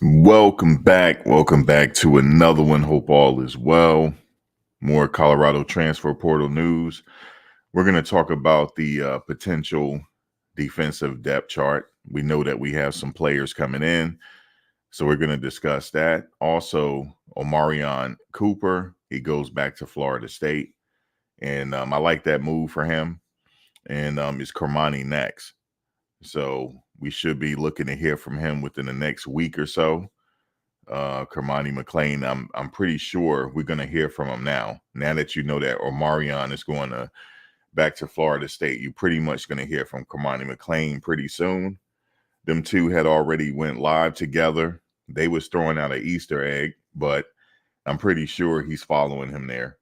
Welcome back. Welcome back to another one. Hope all is well. More Colorado transfer portal news. We're going to talk about the potential defensive depth chart. We know that we have some players coming in, so we're going to discuss that. Also, Omarion Cooper, he goes back to Florida State, and I like that move for him. And is Cormani next? So we should be looking to hear from him within the next week or so. Cormani McClain, I'm pretty sure we're going to hear from him now. Now that you know that Omarion is going back to Florida State, you're pretty much going to hear from Cormani McClain pretty soon. Them two had already went live together. They was throwing out an Easter egg, but I'm pretty sure he's following him there.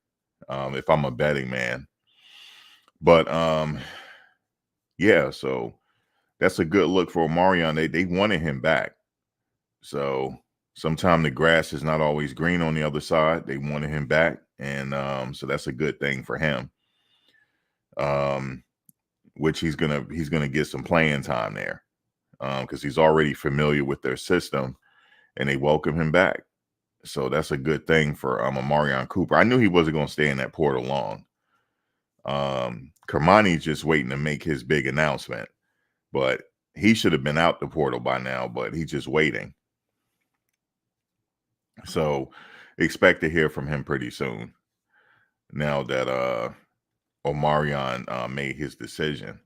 If I'm a betting man, but yeah, so that's a good look for Omarion. They wanted him back, so. Sometimes the grass is not always green on the other side. They wanted him back, and so that's a good thing for him. Which he's gonna get some playing time there, because he's already familiar with their system, and they welcome him back. So that's a good thing for Omarion Cooper. I knew he wasn't gonna stay in that portal long. Cormani's just waiting to make his big announcement, but he should have been out the portal by now. But he's just waiting. So expect to hear from him pretty soon. Now that Omarion made his decision.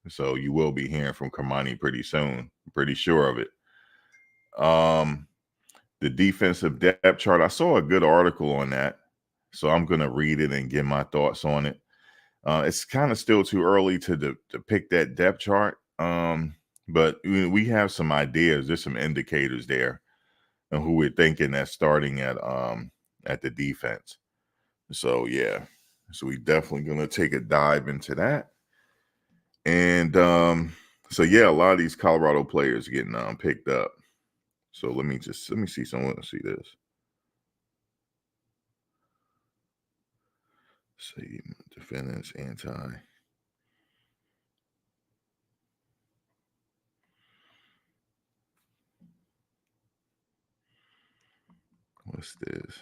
So you will be hearing from Cormani pretty soon. I'm pretty sure of it. The defensive depth chart, I saw a good article on that. So I'm going to read it and give my thoughts on it. It's kind of still too early to pick that depth chart. But we have some ideas. There's some indicators there. And who we're thinking that's starting at the defense. So yeah, so we definitely gonna take a dive into that. And so yeah, a lot of these Colorado players getting picked up. So let me see someone see this. See defendants anti. What's this?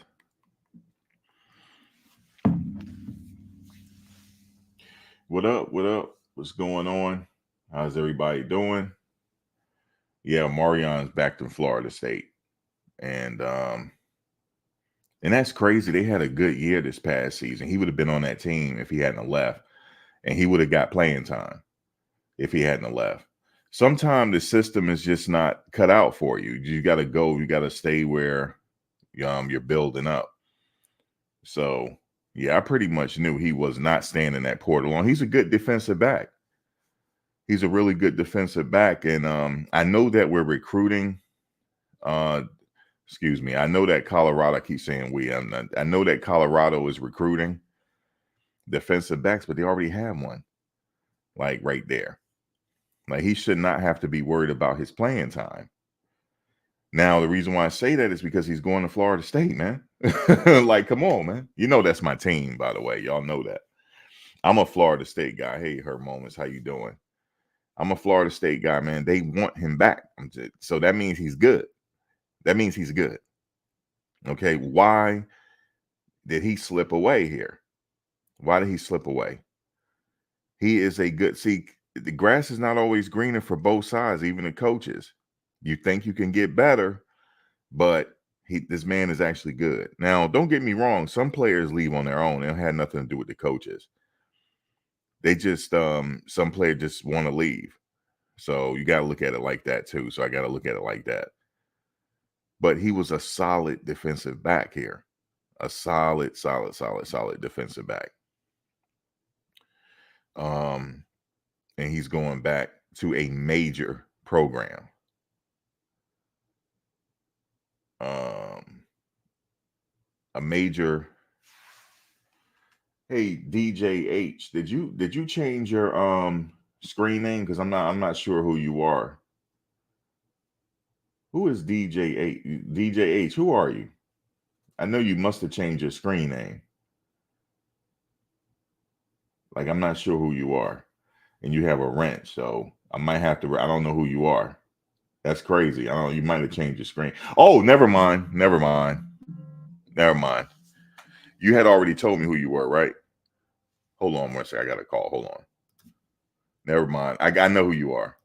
What up? What up? What's going on? How's everybody doing? Yeah, Marion's back to Florida State. And that's crazy. They had a good year this past season. He would have been on that team if he hadn't left. And he would have got playing time if he hadn't left. Sometimes the system is just not cut out for you. You got to go. You got to stay where you're building up. So, yeah, I pretty much knew he was not staying in that portal long. He's a good defensive back. He's a really good defensive back. And I know that we're recruiting. Excuse me. I know that Colorado, I keep saying we. I know that Colorado is recruiting defensive backs, but they already have one, like right there. Like he should not have to be worried about his playing time. Now, the reason why I say that is because he's going to Florida State, man. Like, come on, man. You know that's my team, by the way. Y'all know that. I'm a Florida State guy. Hey, Her Moments, how you doing? I'm a Florida State guy, man. They want him back. So that means he's good. That means he's good. Okay, why did he slip away here? Why did he slip away? He is a good, see, the grass is not always greener for both sides, even the coaches. You think you can get better, but this man is actually good. Now, don't get me wrong. Some players leave on their own. It had nothing to do with the coaches. They just, some players just want to leave. So you got to look at it like that too. So I got to look at it like that. But he was a solid defensive back here. A solid defensive back. And he's going back to a major program. A major. Hey, DJH, did you change your screen name? Because I'm not sure who you are. Who is DJH? DJH, who are you? I know you must have changed your screen name. Like I'm not sure who you are. And you have a wrench, so I might have to. I don't know who you are. That's crazy. I don't know. You might have changed your screen. Oh, never mind. Never mind. Never mind. You had already told me who you were, right? Hold on one second. I got a call. Hold on. Never mind. I know who you are.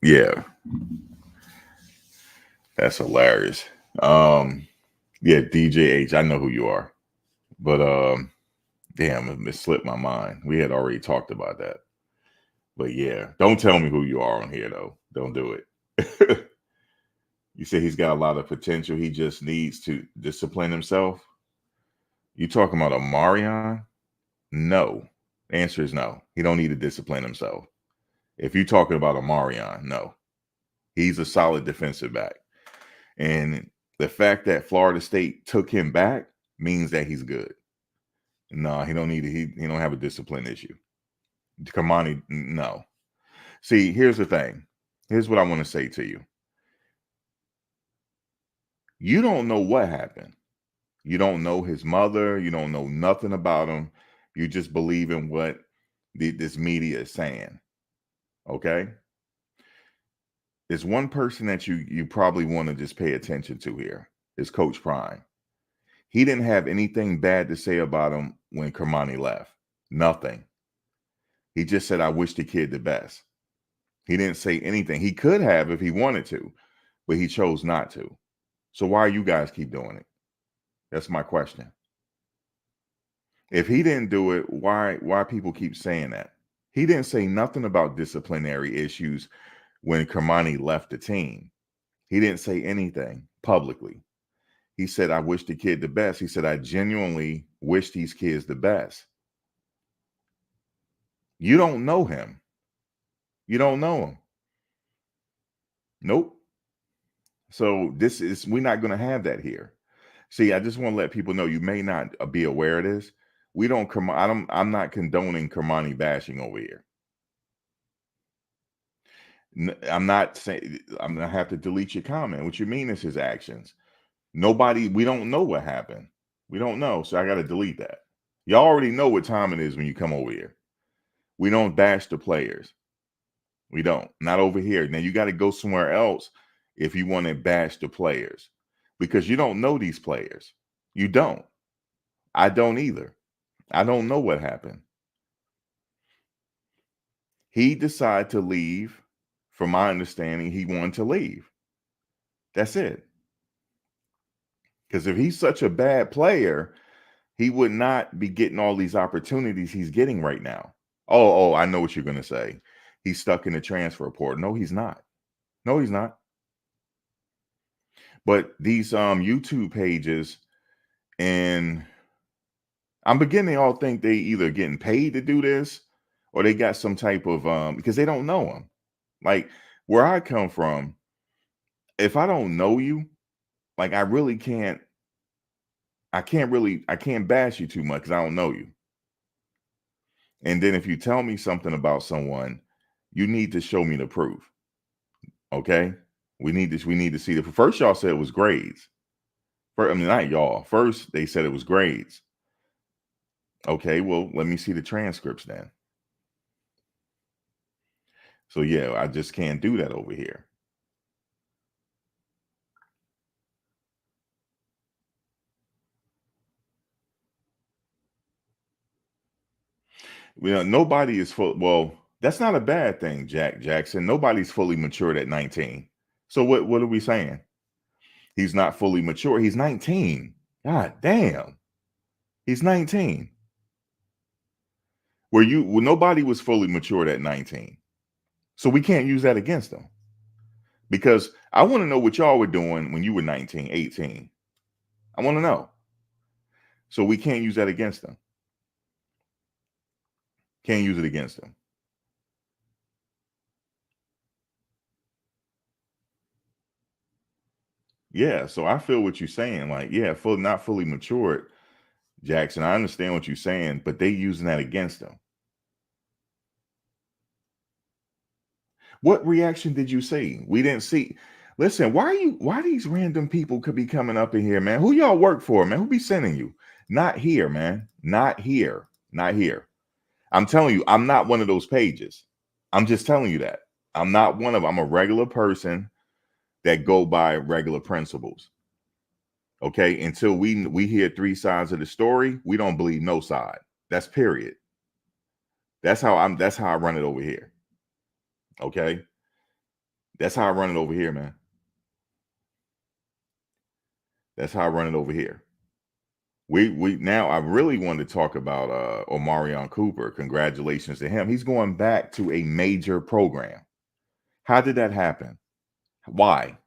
Yeah, that's hilarious. Yeah, DJ H. I know who you are, but damn, it slipped my mind. We had already talked about that. But yeah, don't tell me who you are on here though. Don't do it. You say he's got a lot of potential. He just needs to discipline himself. You talking about Omarion? No. The answer is no. He don't need to discipline himself. If you're talking about Omarion, no. He's a solid defensive back. And the fact that Florida State took him back means that he's good. No, he don't need it. He don't have a discipline issue. Cormani, no. See, here's the thing. Here's what I want to say to you. You don't know what happened. You don't know his mother. You don't know nothing about him. You just believe in what this media is saying. Okay? There's one person that you probably want to just pay attention to here is Coach Prime. He didn't have anything bad to say about him when Cormani left. Nothing. He just said, I wish the kid the best. He didn't say anything. He could have if he wanted to, but he chose not to. So why you guys keep doing it? That's my question. If he didn't do it, why people keep saying that? He didn't say nothing about disciplinary issues when Cormani left the team. He didn't say anything publicly. He said, I wish the kid the best. He said, I genuinely wish these kids the best. You don't know him. You don't know him. Nope. So we're not going to have that here. See, I just want to let people know, you may not be aware of this. I'm not condoning Cormani bashing over here. I'm not saying, I'm going to have to delete your comment. What you mean is his actions. We don't know what happened. We don't know. So I got to delete that. Y'all already know what time it is when you come over here. We don't bash the players. We don't. Not over here. Now you got to go somewhere else if you want to bash the players, because you don't know these players. You don't. I don't either. I don't know what happened. He decided to leave. From my understanding, he wanted to leave. That's it. Because if he's such a bad player, he would not be getting all these opportunities he's getting right now. Oh, I know what you're going to say. He's stuck in the transfer portal. No, he's not. No, he's not. But these YouTube pages, and I'm beginning to all think they either getting paid to do this or they got some type of because they don't know him. Like where I come from, if I don't know you, like I can't bash you too much because I don't know you. And then if you tell me something about someone, you need to show me the proof. Okay? We need to see the first y'all said it was grades. I mean, not y'all. First, they said it was grades. Okay, well, let me see the transcripts then. So yeah, I just can't do that over here. Nobody is full. Well, that's not a bad thing, Jack Jackson. Nobody's fully matured at 19. So what are we saying? He's not fully mature. He's 19. God damn. He's 19. where nobody was fully matured at 19. So we can't use that against them. Because I want to know what y'all were doing when you were 19, 18. I want to know. So we can't use that against them. Can't use it against them. Yeah, so I feel what you're saying. Like, yeah, not fully matured, Jackson. I understand what you're saying, but they using that against them. What reaction did you see? We didn't see. Listen, why these random people could be coming up in here, man? Who y'all work for, man? Who be sending you? Not here, man. Not here. Not here. I'm telling you, I'm not one of those pages. I'm just telling you that. I'm not one of them. I'm a regular person that go by regular principles. Okay. Until we hear three sides of the story, we don't believe no side. That's period. That's how I run it over here. Okay. That's how I run it over here, man. That's how I run it over here. We now I really want to talk about Omarion Cooper. Congratulations to him. He's going back to a major program. How did that happen? Why?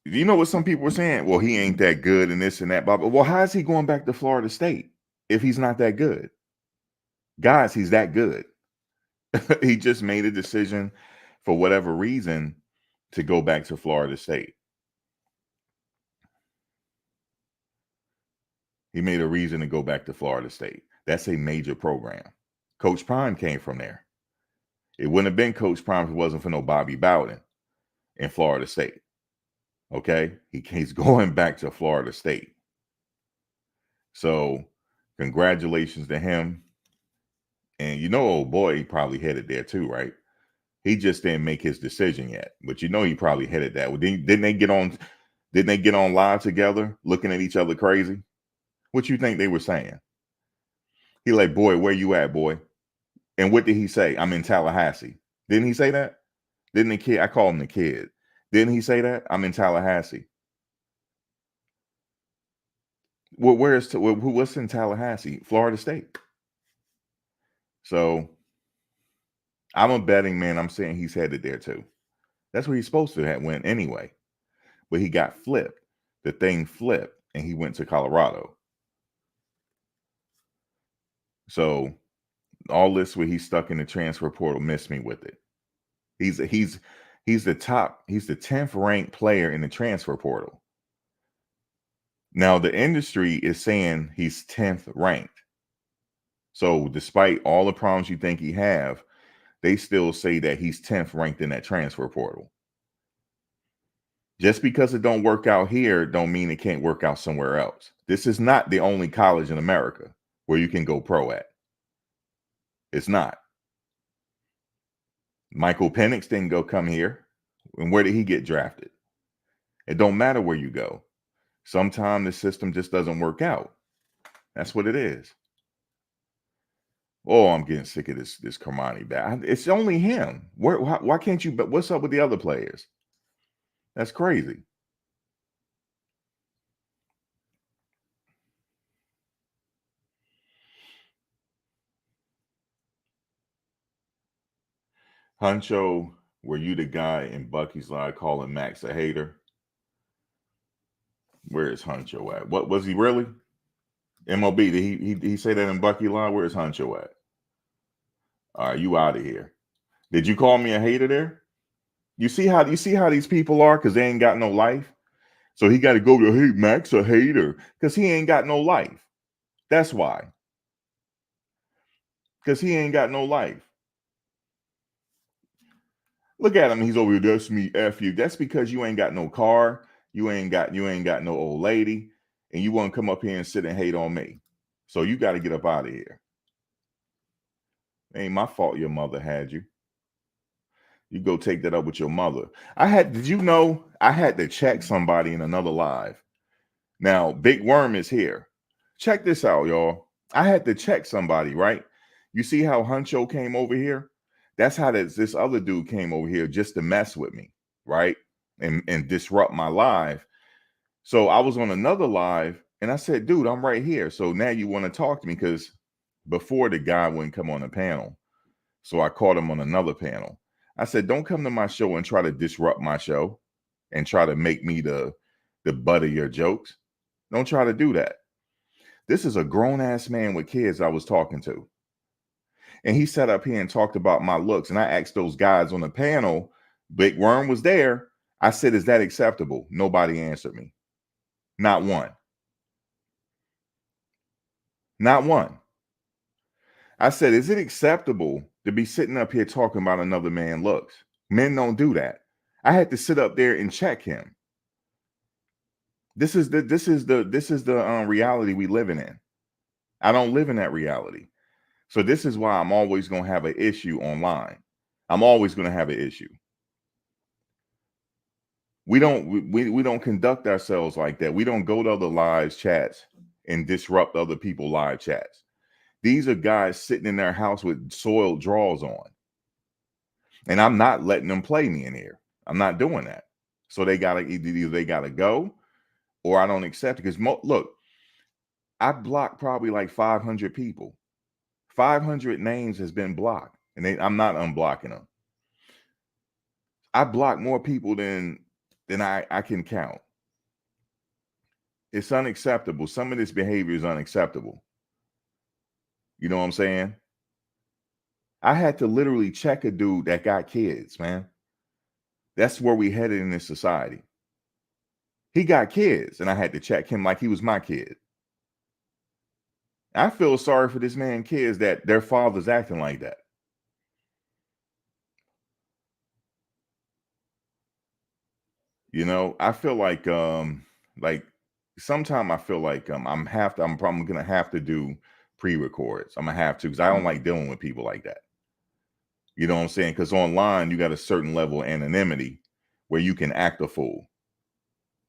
You know what some people were saying? Well, he ain't that good and this and that. But well, how is he going back to Florida State if he's not that good? Guys, he's that good. He just made a decision for whatever reason to go back to Florida State. He made a reason to go back to Florida State. That's a major program. Coach Prime came from there. It wouldn't have been Coach Prime if it wasn't for no Bobby Bowden in Florida State. Okay? He's going back to Florida State. So congratulations to him. And you know, old boy, he probably headed there too, right? He just didn't make his decision yet. But you know he probably headed that. Didn't they get on? Didn't they get on live together looking at each other crazy? What you think they were saying? He like, boy, where you at, boy? And what did he say? I'm in Tallahassee. Didn't he say that? Didn't the kid? I call him the kid. Didn't he say that? I'm in Tallahassee. Well, what's in Tallahassee? Florida State. So I'm a betting man. I'm saying he's headed there too. That's where he's supposed to have went anyway. But he got flipped. The thing flipped and he went to Colorado. So all this where he's stuck in the transfer portal missed me with it. He's the 10th ranked player in the transfer portal. Now the industry is saying he's 10th ranked. So despite all the problems you think he have, they still say that he's 10th ranked in that transfer portal. Just because it don't work out here don't mean it can't work out somewhere else. This is not the only college in America where you can go pro at. It's not. Michael Penix didn't come here. And where did he get drafted? It don't matter where you go. Sometimes the system just doesn't work out. That's what it is. Oh, I'm getting sick of this Cormani back. It's only him. Why can't you? But what's up with the other players? That's crazy. Huncho, were you the guy in Bucky's Live calling Max a hater? Where is Huncho at? What was he really? MOB, did he say that in Bucky Live? Where is Huncho at? All right, you out of here. Did you call me a hater there? You see how these people are because they ain't got no life. So he got to go to, hey, Max a hater because he ain't got no life. That's why. Because he ain't got no life. Look at him. He's over here. That's me. F you. That's because you ain't got no car. You ain't got no old lady, and you want to come up here and sit and hate on me. So you got to get up out of here. It ain't my fault your mother had you. You go take that up with your mother. Did you know I had to check somebody in another live? Now, Big Worm is here. Check this out, y'all. I had to check somebody, right? You see how Huncho came over here? That's how this other dude came over here just to mess with me, right? And disrupt my live. So I was on another live and I said, dude, I'm right here. So now you want to talk to me because before the guy wouldn't come on the panel. So I called him on another panel. I said, don't come to my show and try to disrupt my show and try to make me the butt of your jokes. Don't try to do that. This is a grown-ass man with kids I was talking to. And he sat up here and talked about my looks. And I asked those guys on the panel, Big Worm was there. I said, is that acceptable? Nobody answered me. Not one. Not one. I said, is it acceptable to be sitting up here talking about another man's looks? Men don't do that. I had to sit up there and check him. This is the reality we living in. I don't live in that reality. So this is why I'm always going to have an issue online. I'm always going to have an issue. We don't conduct ourselves like that. We don't go to other live chats and disrupt other people's live chats. These are guys sitting in their house with soiled drawers on. And I'm not letting them play me in here. I'm not doing that. So they gotta either they gotta go, or I don't accept it. Because look, I blocked probably like 500 people. 500 names has been blocked, and I'm not unblocking them. I block more people than I can count. It's unacceptable. Some of this behavior is unacceptable. You know what I'm saying? I had to literally check a dude that got kids, man. That's where we headed in this society. He got kids, and I had to check him like he was my kid. I feel sorry for this man's kids that their father's acting like that. You know, I feel like sometimes I feel like I'm probably gonna have to do pre-records. I'm gonna have to, because I don't like dealing with people like that. You know what I'm saying? Because online you got a certain level of anonymity where you can act a fool.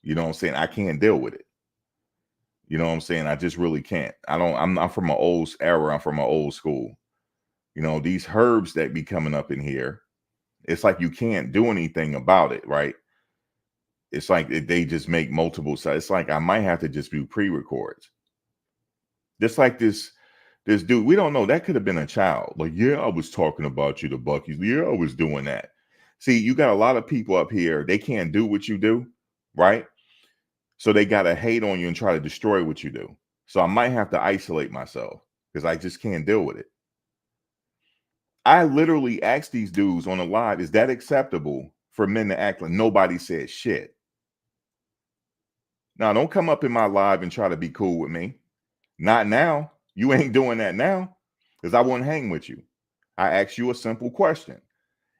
You know what I'm saying? I can't deal with it. You know what I'm saying? I just really can't. I'm not from an old era. I'm from an old school. You know, these herbs that be coming up in here, it's like you can't do anything about it, right? It's like they just make multiple sides. It's like I might have to just do pre-records. Just like this dude, we don't know. That could have been a child. Like, yeah, I was talking about you to Bucky's. Yeah, I was doing that. See, you got a lot of people up here. They can't do what you do, right? So they got to hate on you and try to destroy what you do. So I might have to isolate myself because I just can't deal with it. I literally asked these dudes on the live, is that acceptable for men to act like nobody said shit? Now, don't come up in my live and try to be cool with me. Not now. You ain't doing that now, because I wouldn't hang with you. I asked you a simple question.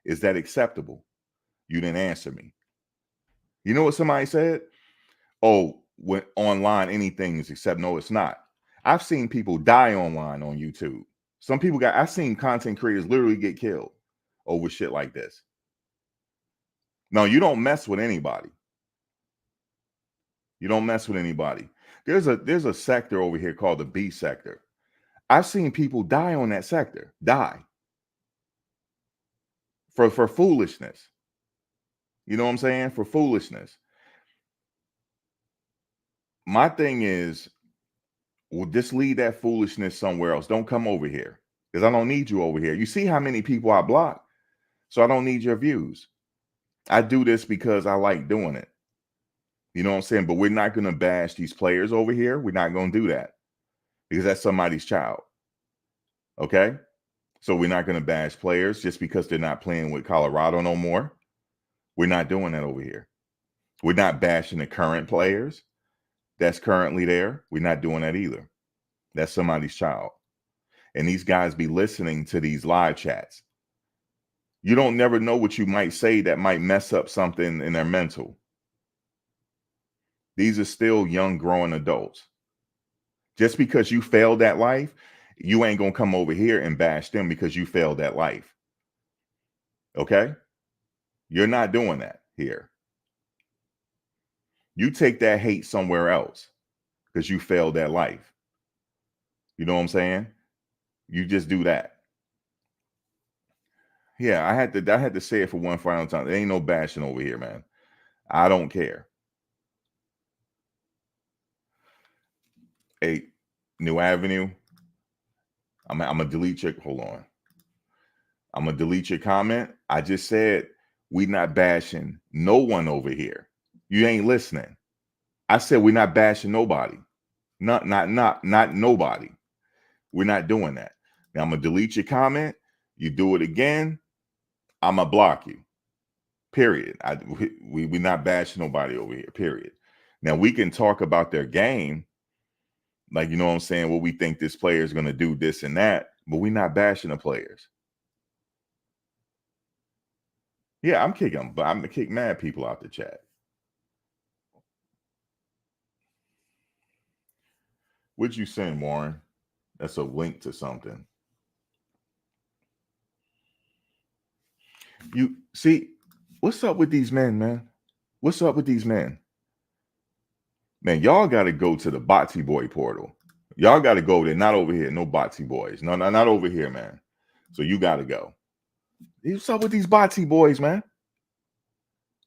Is that acceptable? You didn't answer me. You know what somebody said? Oh, when online, anything is acceptable. No, it's not. I've seen people die online on YouTube. I've seen content creators literally get killed over shit like this. No, you don't mess with anybody. You don't mess with anybody. There's a sector over here called the B sector. I've seen people die on that sector. Die. For foolishness. You know what I'm saying? For foolishness. My thing is, well, just leave that foolishness somewhere else. Don't come over here, because I don't need you over here. You see how many people I block? So I don't need your views. I do this because I like doing it. You know what I'm saying? But we're not going to bash these players over here. We're not going to do that, because that's somebody's child. Okay? So we're not going to bash players just because they're not playing with Colorado no more. We're not doing that over here. We're not bashing the current players that's currently there. We're not doing that either. That's somebody's child. And these guys be listening to these live chats. You don't never know what you might say that might mess up something in their mental. These are still young, growing adults. Just because you failed at life, you ain't going to come over here and bash them because you failed at life. Okay? You're not doing that here. You take that hate somewhere else because you failed at life. You know what I'm saying? You just do that. Yeah, I had to say it for one final time. There ain't no bashing over here, man. I don't care. Hey, New Avenue, I'm gonna delete your. Hold on. I'm gonna delete your comment. I just said we not bashing no one over here. You ain't listening. I said we're not bashing nobody. Not nobody. We're not doing that. Now I'm gonna delete your comment. You do it again, I'm gonna block you. Period. We not bashing nobody over here. Period. Now we can talk about their game, like you know what I'm saying, what we think this player is gonna do, this and that, but we're not bashing the players. Yeah, I'm kicking them, but I'm gonna kick mad people out the chat. What'd you send, Warren? That's a link to something. You see, what's up with these men, man? What's up with these men? Man, y'all got to go to the Botsy Boy portal. Y'all got to go there, not over here. No Botsy Boys. No, not over here, man. So you got to go. What's up with these Botsy Boys, man?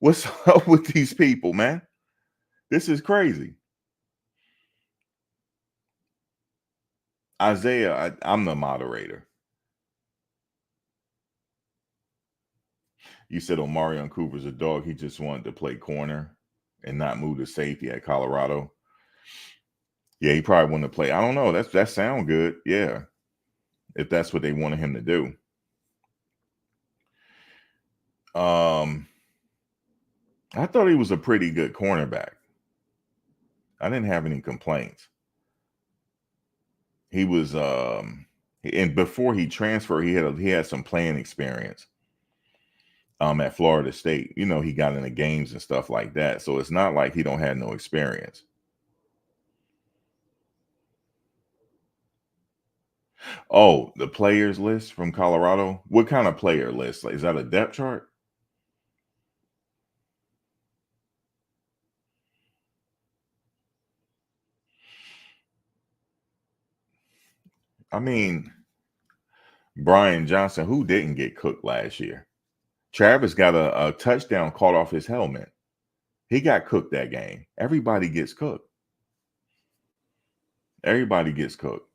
What's up with these people, man? This is crazy. Isaiah, I'm the moderator. You said Omarion Cooper's a dog. He just wanted to play corner and not move to safety at Colorado. Yeah, he probably wanted to play. I don't know. That sound good. Yeah, if that's what they wanted him to do. I thought he was a pretty good cornerback. I didn't have any complaints. He was and before he transferred, he had some playing experience at Florida State. You know, he got into games and stuff like that. So it's not like he don't have no experience. Oh, the players list from Colorado. What kind of player list? Like, is that a depth chart? I mean, Brian Johnson, who didn't get cooked last year? Travis got a touchdown caught off his helmet. He got cooked that game. Everybody gets cooked. Everybody gets cooked.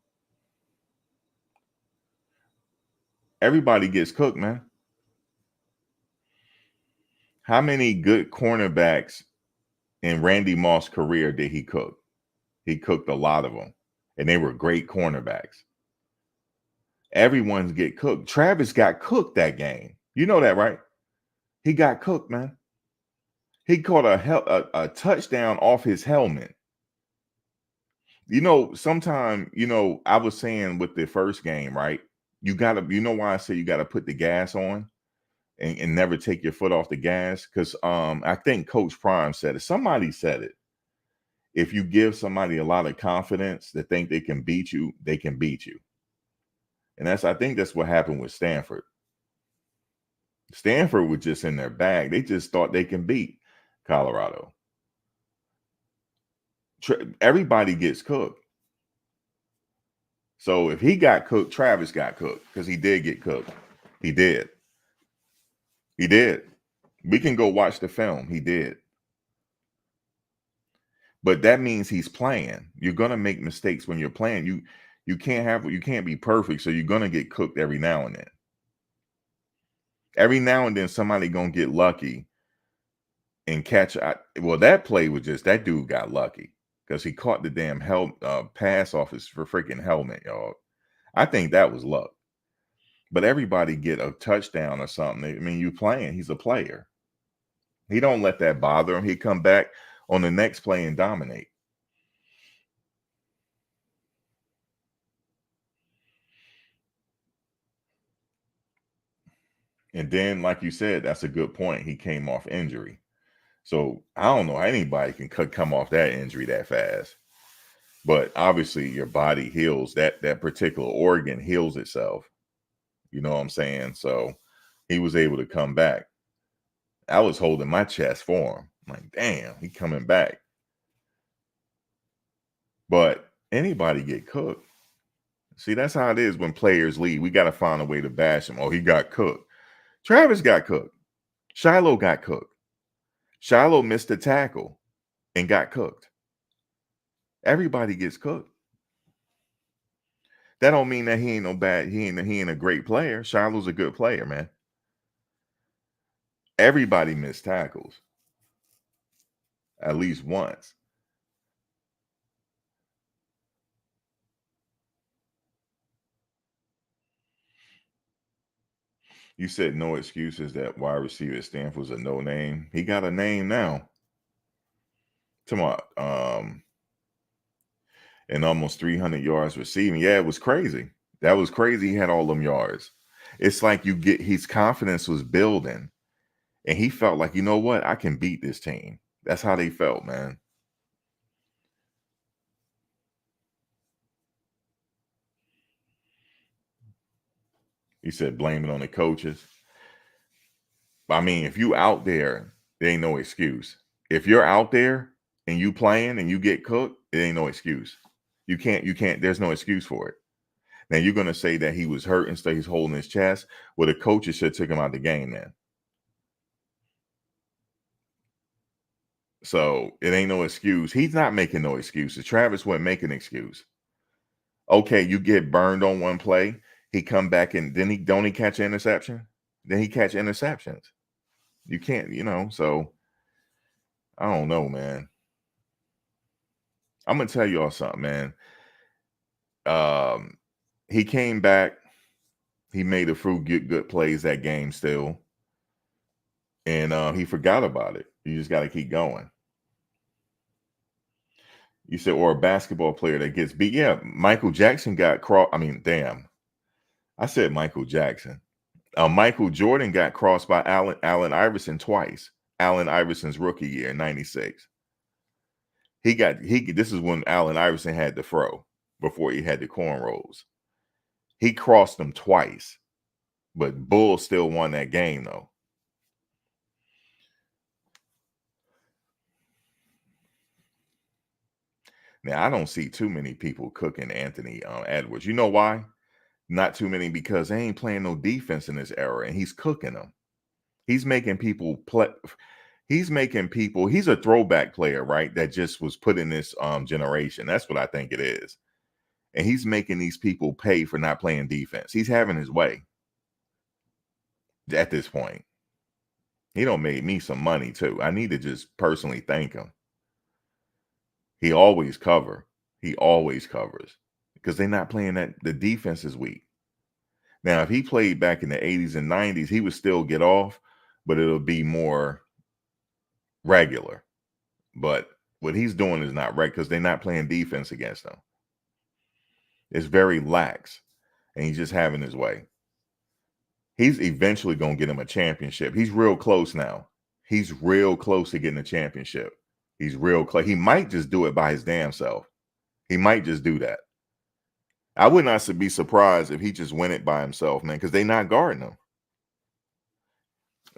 Everybody gets cooked, man. How many good cornerbacks in Randy Moss' career did he cook? He cooked a lot of them, and they were great cornerbacks. Everyone's get cooked. Travis got cooked that game. You know that, right? He got cooked, man. He caught a touchdown off his helmet. You know, sometime, you know, I was saying with the first game, right? You gotta, you know why I say you gotta put the gas on and never take your foot off the gas? Because I think Coach Prime said it. Somebody said it. If you give somebody a lot of confidence that think they can beat you, they can beat you. And I think that's what happened with Stanford. Stanford was just in their bag. They just thought they can beat Colorado. Everybody gets cooked. So if he got cooked, Travis got cooked because he did get cooked. He did. He did. We can go watch the film. He did. But that means he's playing. You're gonna make mistakes when you're playing. You can't be perfect, so you're gonna get cooked every now and then. Every now and then somebody gonna get lucky and catch. Well, that play was just that dude got lucky because he caught the damn pass off his freaking helmet, y'all. I think that was luck. But everybody get a touchdown or something. I mean, you playing. He's a player. He don't let that bother him. He come back on the next play and dominate. And then, like you said, that's a good point. He came off injury. So I don't know how anybody can come off that injury that fast. But obviously your body heals, that particular organ heals itself. You know what I'm saying? So he was able to come back. I was holding my chest for him. I'm like, damn, he coming back. But anybody get cooked. See, that's how it is when players leave. We got to find a way to bash him. Oh, he got cooked. Travis got cooked. Shiloh got cooked. Shiloh missed a tackle and got cooked. Everybody gets cooked. That don't mean that he ain't no bad. He ain't a great player. Shiloh's a good player, man. Everybody missed tackles at least once. You said no excuses that wide receiver at Stanford's a no name. He got a name now. Come on, and almost 300 yards receiving. Yeah, it was crazy. That was crazy. He had all them yards. It's like his confidence was building, and he felt like, you know what, I can beat this team. That's how they felt, man. He said, blame it on the coaches. I mean, if you out there ain't no excuse. If you're out there and you playing and you get cooked, it ain't no excuse. You can't, there's no excuse for it. Now you're gonna say that he was hurt and so he's holding his chest. Well, the coaches should have took him out the game then. So it ain't no excuse. He's not making no excuses. Travis wouldn't make an excuse. Okay, you get burned on one play. He come back and then he catch an interception. Then he catch interceptions. You can't, so I don't know, man. I'm gonna tell y'all something, man. He came back. He made a few good plays that game still, and he forgot about it. You just got to keep going. You said, or a basketball player that gets beat. Yeah, Michael Jackson got crossed. I mean, damn, I said Michael Jackson. Michael Jordan got crossed by Allen Iverson twice. Allen Iverson's rookie year in '96. This is when Allen Iverson had the fro before he had the cornrows. He crossed them twice, but Bulls still won that game though. Now I don't see too many people cooking Anthony Edwards. You know why? Not too many, because they ain't playing no defense in this era, and he's cooking them. He's making people play. He's a throwback player, right? That just was put in this generation. That's what I think it is. And he's making these people pay for not playing defense. He's having his way at this point. He don't made me some money too. I need to just personally thank him. He always covers because they're not playing that. The defense is weak. Now, if he played back in the 80s and 90s, he would still get off, but it'll be more regular. But what he's doing is not right because they're not playing defense against him. It's very lax, and he's just having his way. He's eventually going to get him a championship. He's real close now. He's real close to getting a championship. He's real close. He might just do it by his damn self. He might just do that. I would not be surprised if he just win it by himself, man, because they're not guarding him.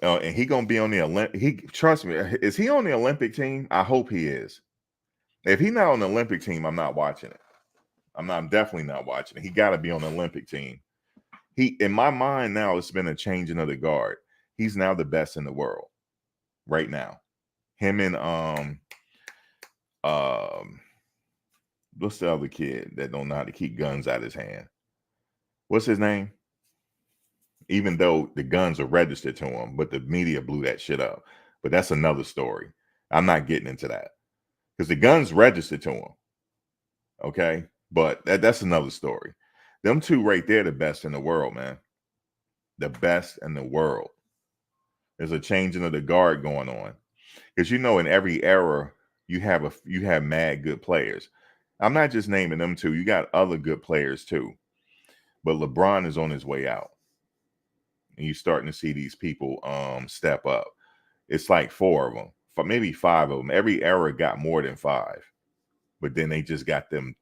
And he gonna be on the Olympic. Trust me, is he on the Olympic team? I hope he is. If he's not on the Olympic team, I'm not watching it. I'm definitely not watching it. He got to be on the Olympic team. In my mind now, it's been a changing of the guard. He's now the best in the world right now. Him and what's the other kid that don't know how to keep guns out of his hand? What's his name? Even though the guns are registered to him, but the media blew that shit up. But that's another story. I'm not getting into that because the guns registered to him. Okay, but that's another story. Them two right there, the best in the world, man. The best in the world. There's a changing of the guard going on because in every era you have mad good players. I'm not just naming them two. You got other good players too, but LeBron is on his way out. And you're starting to see these people step up. It's like 4 of them, maybe 5 of them. Every era got more than 5, but then they just got them,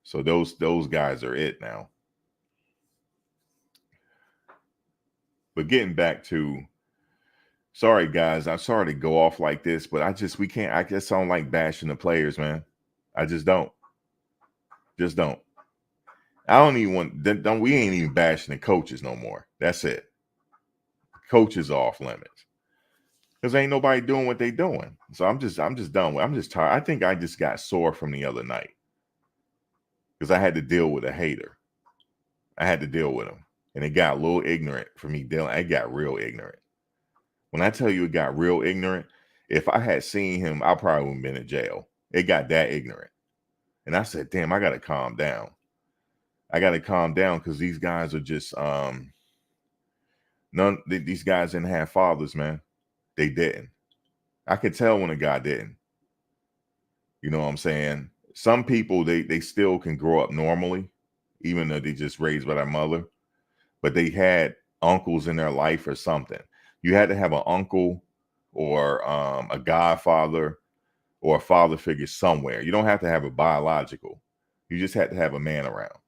So those guys are it now. But getting back to, sorry guys, I'm sorry to go off like this, but I just don't like bashing the players, man. I just don't. Just don't. I don't even want. We ain't even bashing the coaches no more. That's it. Coaches are off limits because ain't nobody doing what they doing. So I'm just done with. I'm just tired. I think I just got sore from the other night. because I had to deal with a hater. I had to deal with him. And it got a little ignorant for me dealing. It got real ignorant. When I tell you it got real ignorant, if I had seen him, I probably wouldn't have been in jail. It got that ignorant. And I said, damn, I got to calm down. I got to calm down because these guys are just, these guys didn't have fathers, man. They didn't. I could tell when a guy didn't. You know what I'm saying? Some people, they still can grow up normally, even though they just raised by their mother. But they had uncles in their life or something. You had to have an uncle or a godfather or a father figure somewhere. You don't have to have a biological. You just had to have a man around.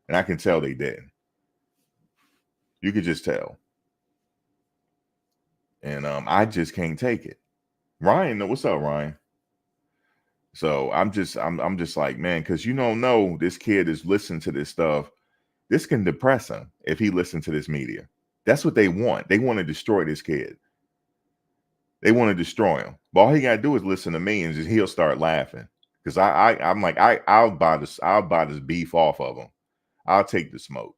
And I can tell they didn't. You could just tell. And I just can't take it. Ryan, what's up, Ryan? So I'm just like, man, because you don't know this kid is listening to this stuff. This can depress him if he listens to this media. That's what they want. They want to destroy this kid. They want to destroy him. But all he got to do is listen to me and just he'll start laughing. Because I'm like, I'll buy this beef off of him. I'll take the smoke.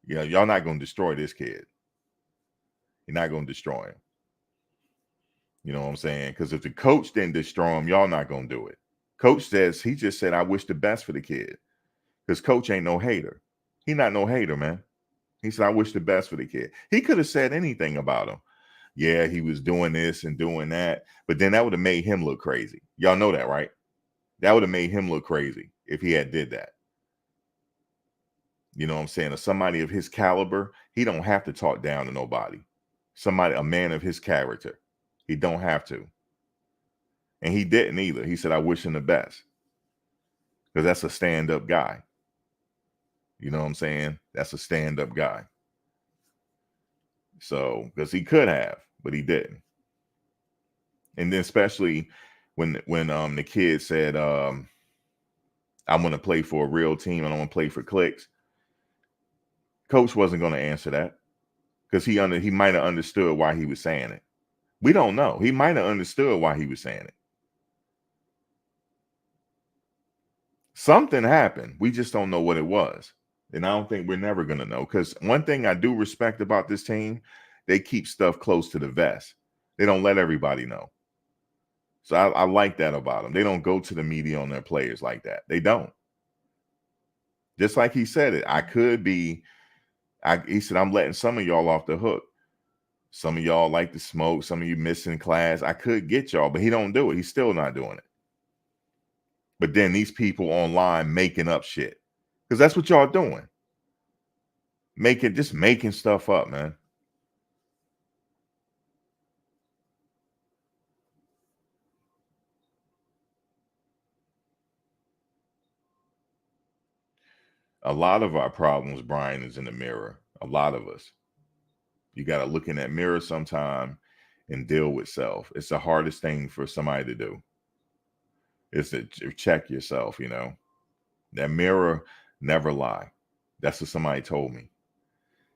You know, y'all not going to destroy this kid. You're not going to destroy him. You know what I'm saying? Because if the coach didn't destroy him, y'all not going to do it. Coach says, he just said, I wish the best for the kid. Because coach ain't no hater. He not no hater, man. He said, I wish the best for the kid. He could have said anything about him. Yeah, he was doing this and doing that. But then that would have made him look crazy. Y'all know that, right? That would have made him look crazy if he had did that. You know what I'm saying? If somebody of his caliber, he don't have to talk down to nobody. Somebody, a man of his character. He don't have to. And he didn't either. He said, I wish him the best. Because that's a stand-up guy. You know what I'm saying? That's a stand-up guy. So, because he could have, but he didn't. And then especially when the kid said, I want to play for a real team and I want to play for clicks. Coach wasn't going to answer that because he might have understood why he was saying it. We don't know. He might have understood why he was saying it. Something happened. We just don't know what it was. And I don't think we're never going to know. Because one thing I do respect about this team, they keep stuff close to the vest. They don't let everybody know. So I like that about them. They don't go to the media on their players like that. They don't. Just like he said it. He said, I'm letting some of y'all off the hook. Some of y'all like to smoke. Some of you missing class. I could get y'all, but he don't do it. He's still not doing it. But then these people online making up shit. Because that's what y'all doing. Just making stuff up, man. A lot of our problems, Brian, is in the mirror. A lot of us. You got to look in that mirror sometime and deal with self. It's the hardest thing for somebody to do. Is to check yourself, you know. That mirror never lie. That's what somebody told me.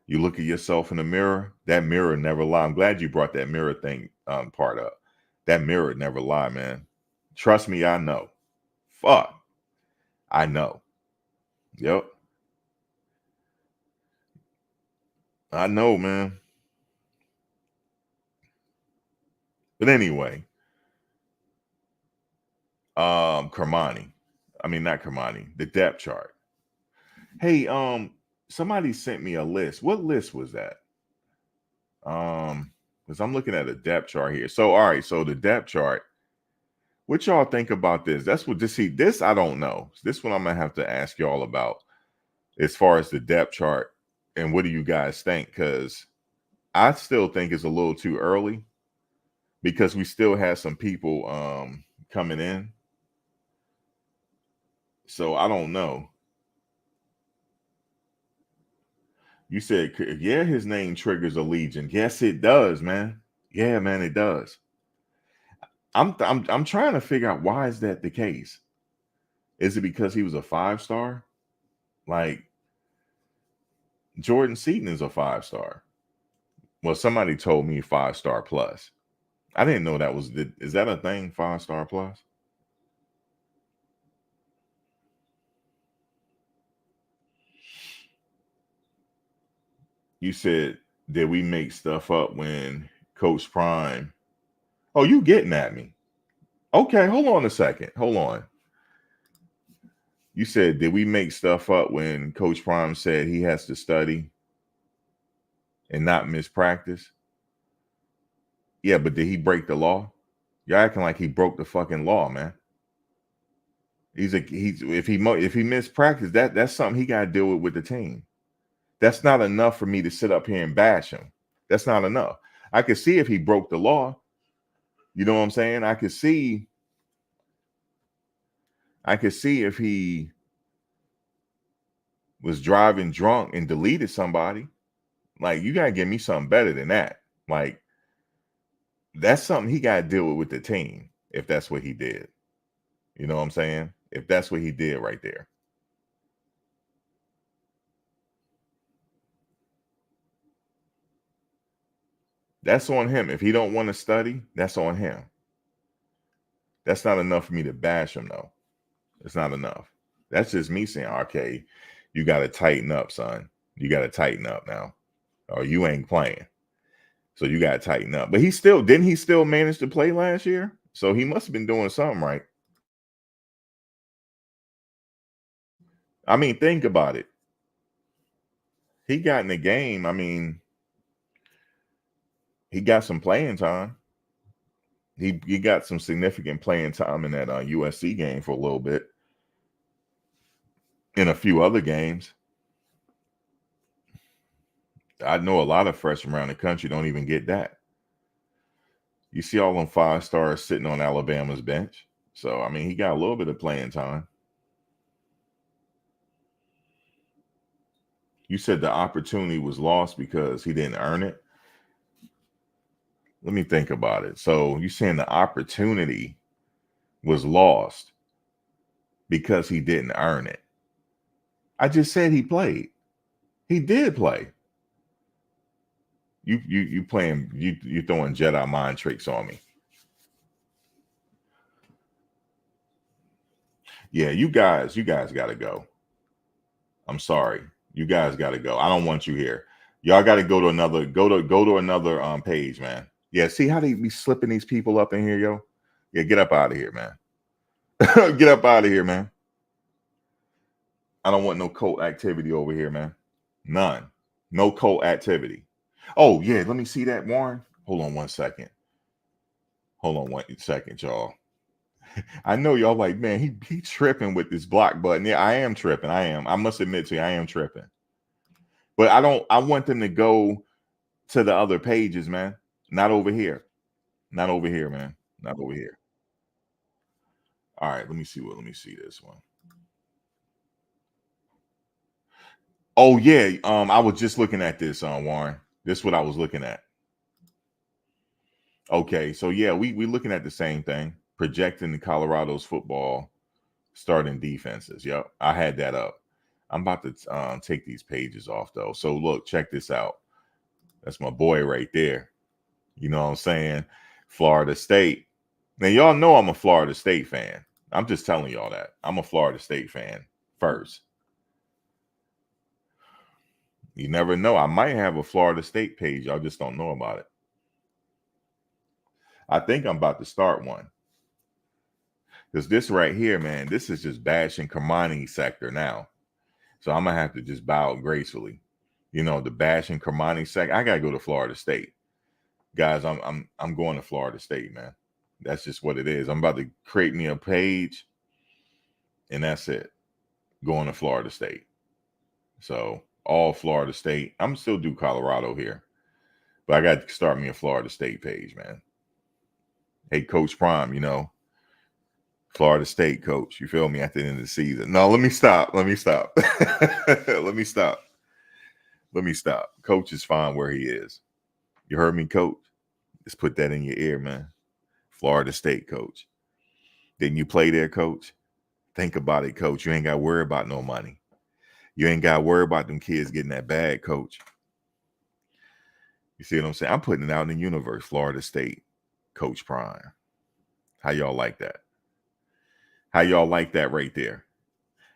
You look at yourself in the mirror, that mirror never lie. I'm glad you brought that mirror thing part up. That mirror never lie, man. Trust me, I know. Fuck. I know. Yep. I know, man. But anyway, Cormani. I mean, not Cormani, the depth chart. Hey, somebody sent me a list. What list was that? Because I'm looking at a depth chart here. So, all right, so the depth chart. What y'all think about this? This I don't know. This one I'm gonna have to ask y'all about as far as the depth chart. And what do you guys think? Because I still think it's a little too early because we still have some people coming in. So I don't know. You said, yeah, his name triggers a legion. Yes, it does, man. Yeah, man, it does. I'm trying to figure out why is that the case? Is it because he was a 5-star? Like Jordan Seaton is a 5-star. Well, somebody told me 5-star plus. I didn't know that is that a thing, 5-star plus? You said, did we make stuff up when Coach Prime? Oh, you getting at me? Okay, hold on a second. Hold on. You said, did we make stuff up when Coach Prime said he has to study and not miss practice? Yeah, but did he break the law? You're acting like he broke the fucking law, man. If he missed practice, that's something he got to deal with the team. That's not enough for me to sit up here and bash him. That's not enough. I could see if he broke the law. You know what I'm saying? I could see if he was driving drunk and deleted somebody. Like, you got to give me something better than that. Like, that's something he got to deal with the team if that's what he did. You know what I'm saying? If that's what he did right there. That's on him. If he don't want to study, that's on him. That's not enough for me to bash him, though. It's not enough. That's just me saying, okay, you got to tighten up, son. You got to tighten up now, or you ain't playing. So you got to tighten up. But didn't he still manage to play last year? So he must have been doing something right. I mean, think about it. He got in the game. I mean, he got some playing time. He got some significant playing time in that USC game for a little bit. In a few other games. I know a lot of freshmen around the country don't even get that. You see all them 5-stars sitting on Alabama's bench. So, I mean, he got a little bit of playing time. You said the opportunity was lost because he didn't earn it. Let me think about it. So, you're saying the opportunity was lost because he didn't earn it. I just said he played. He did play. You playing, you throwing Jedi mind tricks on me. Yeah, you guys got to go. I'm sorry. You guys got to go. I don't want you here. Y'all got to go to another page, man. Yeah, see how they be slipping these people up in here, yo? Yeah, get up out of here, man. Get up out of here, man. I don't want no cult activity over here, man. None. No cult activity. Oh, yeah, let me see that, Warren. Hold on one second. Hold on one second, y'all. I know y'all like, man, he tripping with this block button. Yeah, I am tripping. I must admit to you, I am tripping. But I want them to go to the other pages, man. Not over here. Not over here, man. Not over here. All right, let me see this one. Oh yeah, I was just looking at this, Warren. This is what I was looking at. Okay, so yeah, we looking at the same thing, projecting the Colorado's football starting defenses. Yep, I had that up. I'm about to take these pages off though. So look, check this out. That's my boy right there. You know what I'm saying? Florida State. Now y'all know I'm a Florida State fan. I'm just telling y'all that. I'm a Florida State fan first. You never know. I might have a Florida State page. Y'all just don't know about it. I think I'm about to start one. Because this right here, man, this is just bashing Cormani sector now. So I'm gonna have to just bow gracefully. You know, the bashing Cormani sector. I gotta go to Florida State. Guys, I'm going to Florida State, man. That's just what it is. I'm about to create me a page, and that's it. Going to Florida State. So all Florida State. I'm still do Colorado here, but I got to start me a Florida State page, man. Hey, Coach Prime, you know, Florida State coach. You feel me? At the end of the season. No, let me stop. Let me stop. Let me stop. Let me stop. Coach is fine where he is. You heard me, Coach? Just put that in your ear, man. Florida State coach. Didn't you play there, Coach? Think about it, Coach. You ain't got to worry about no money. You ain't got to worry about them kids getting that bag, Coach. You see what I'm saying? I'm putting it out in the universe. Florida State, Coach Prime. How y'all like that? How y'all like that right there?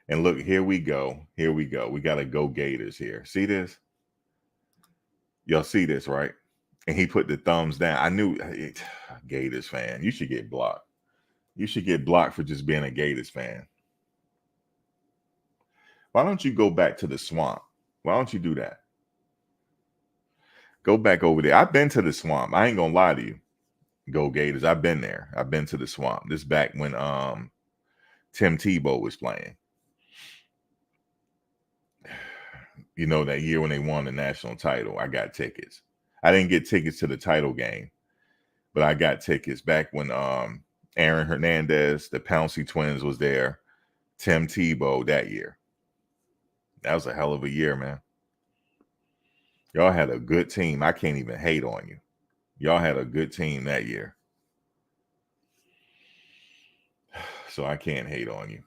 And look, here we go. Here we go. We got to go Gators here. See this? Y'all see this, right? And he put the thumbs down. I knew Gators fan. You should get blocked. You should get blocked for just being a Gators fan. Why don't you go back to the swamp? Why don't you do that? Go back over there. I've been to the swamp. I ain't gonna lie to you. Go Gators. I've been there. I've been to the swamp. This back when Tim Tebow was playing. You know, that year when they won the national title, I got tickets. I didn't get tickets to the title game, but I got tickets back when Aaron Hernandez, the Pouncey twins, was there. Tim Tebow that year. That was a hell of a year, man. Y'all had a good team. I can't even hate on you. Y'all had a good team that year. So I can't hate on you.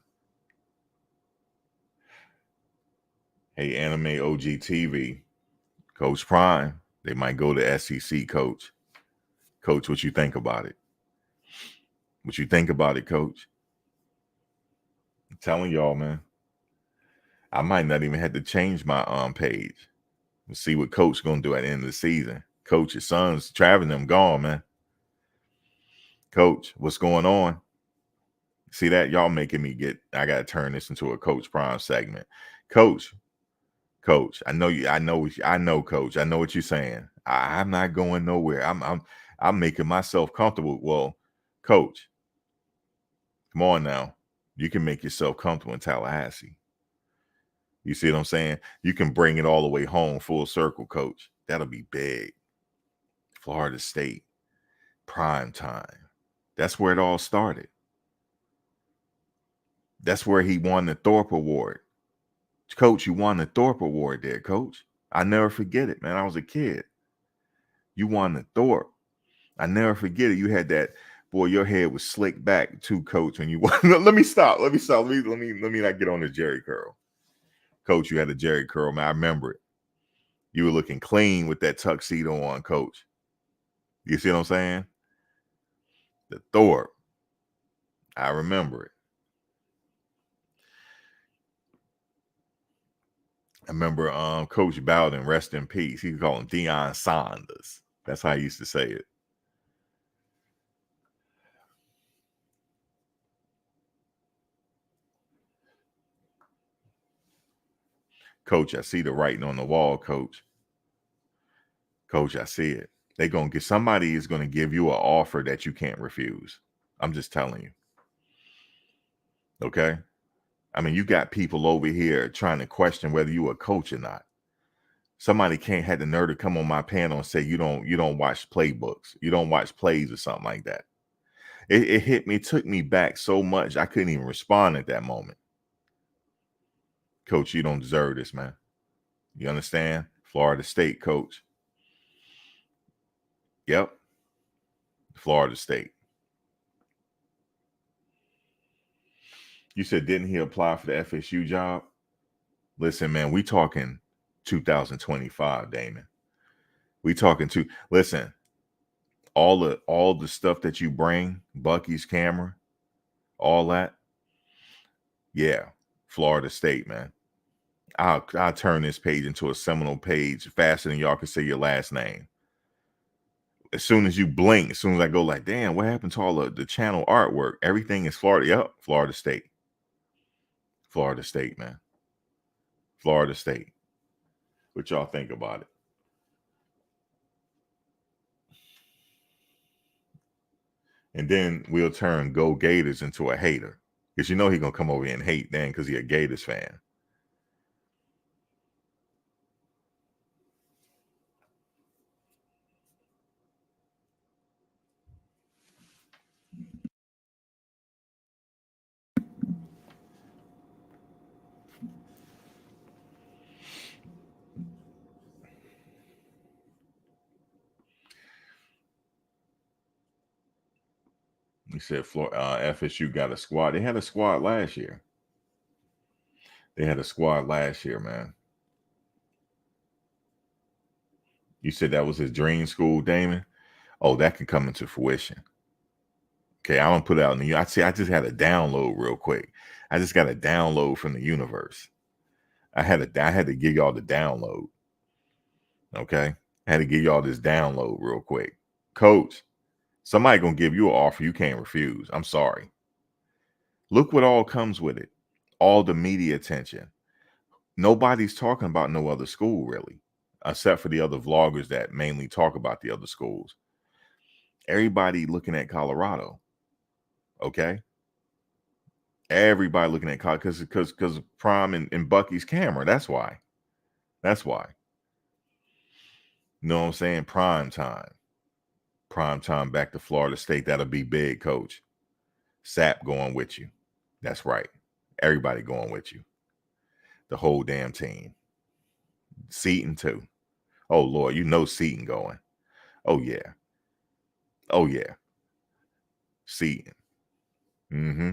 Hey, Anime OG TV, Coach Prime, they might go to SEC, Coach. Coach, what you think about it? What you think about it, Coach? I'm telling y'all, man. I might not even have to change my page. We'll see what Coach gonna do at the end of the season. Coach, your son's traveling them gone, man. Coach, what's going on? See that? Y'all making me I gotta turn this into a Coach Prime segment. Coach, I know you, I know, Coach. I know what you're saying. I'm not going nowhere. I'm making myself comfortable. Well, Coach, come on now. You can make yourself comfortable in Tallahassee. You see what I'm saying? You can bring it all the way home, full circle, Coach. That'll be big. Florida State, prime time. That's where it all started. That's where he won the Thorpe Award. Coach, you won the Thorpe Award there, Coach. I never forget it, man. I was a kid. You won the Thorpe. I never forget it. You had that, boy, your head was slicked back too, Coach, when you won. Let me stop. Let me not get on the Jerry curl. Coach, you had a Jerry curl, man. I remember it. You were looking clean with that tuxedo on, Coach. You see what I'm saying? The Thorpe. I remember it. I remember Coach Bowden, rest in peace. He called him Deion Sanders. That's how he used to say it. Coach, I see the writing on the wall, Coach. Coach, I see it. Somebody is going to give you an offer that you can't refuse. I'm just telling you. Okay? I mean, you got people over here trying to question whether you a coach or not. Somebody had the nerve to come on my panel and say you don't watch playbooks, you don't watch plays or something like that. It hit me, took me back so much I couldn't even respond at that moment. Coach, you don't deserve this, man. You understand? Florida State, Coach. Yep. Florida State. You said, didn't he apply for the FSU job? Listen, man, we talking 2025, Damon. We talking listen, all the stuff that you bring, Bucky's camera, all that. Yeah, Florida State, man. I'll turn this page into a Seminole page faster than y'all can say your last name. As soon as you blink, as soon as I go like, damn, what happened to all the channel artwork? Everything is Florida. Yep, Florida State. Florida State, man. Florida State. What y'all think about it? And then we'll turn Go Gators into a hater. Because you know he's going to come over here and hate then because he's a Gators fan. He said FSU got a squad. They had a squad last year. Man. You said that was his dream school, Damon? Oh, that can come into fruition. Okay, I don't put it out in the. I just had a download real quick. I just got a download from the universe. I had to give y'all the download. Okay, I had to give y'all this download real quick. Coach, somebody gonna give you an offer you can't refuse. I'm sorry. Look what all comes with it. All the media attention. Nobody's talking about no other school really, except for the other vloggers that mainly talk about the other schools. Everybody looking at Colorado. Okay. Everybody looking at Colorado because Prime and Bucky's camera. That's why. That's why. You know what I'm saying? Prime time. Prime time back to Florida State. That'll be big, coach. Sap going with you. That's right. Everybody going with you. The whole damn team. Seton too. Oh Lord, you know Seton going. Oh yeah. Oh yeah. Seton. Mm-hmm.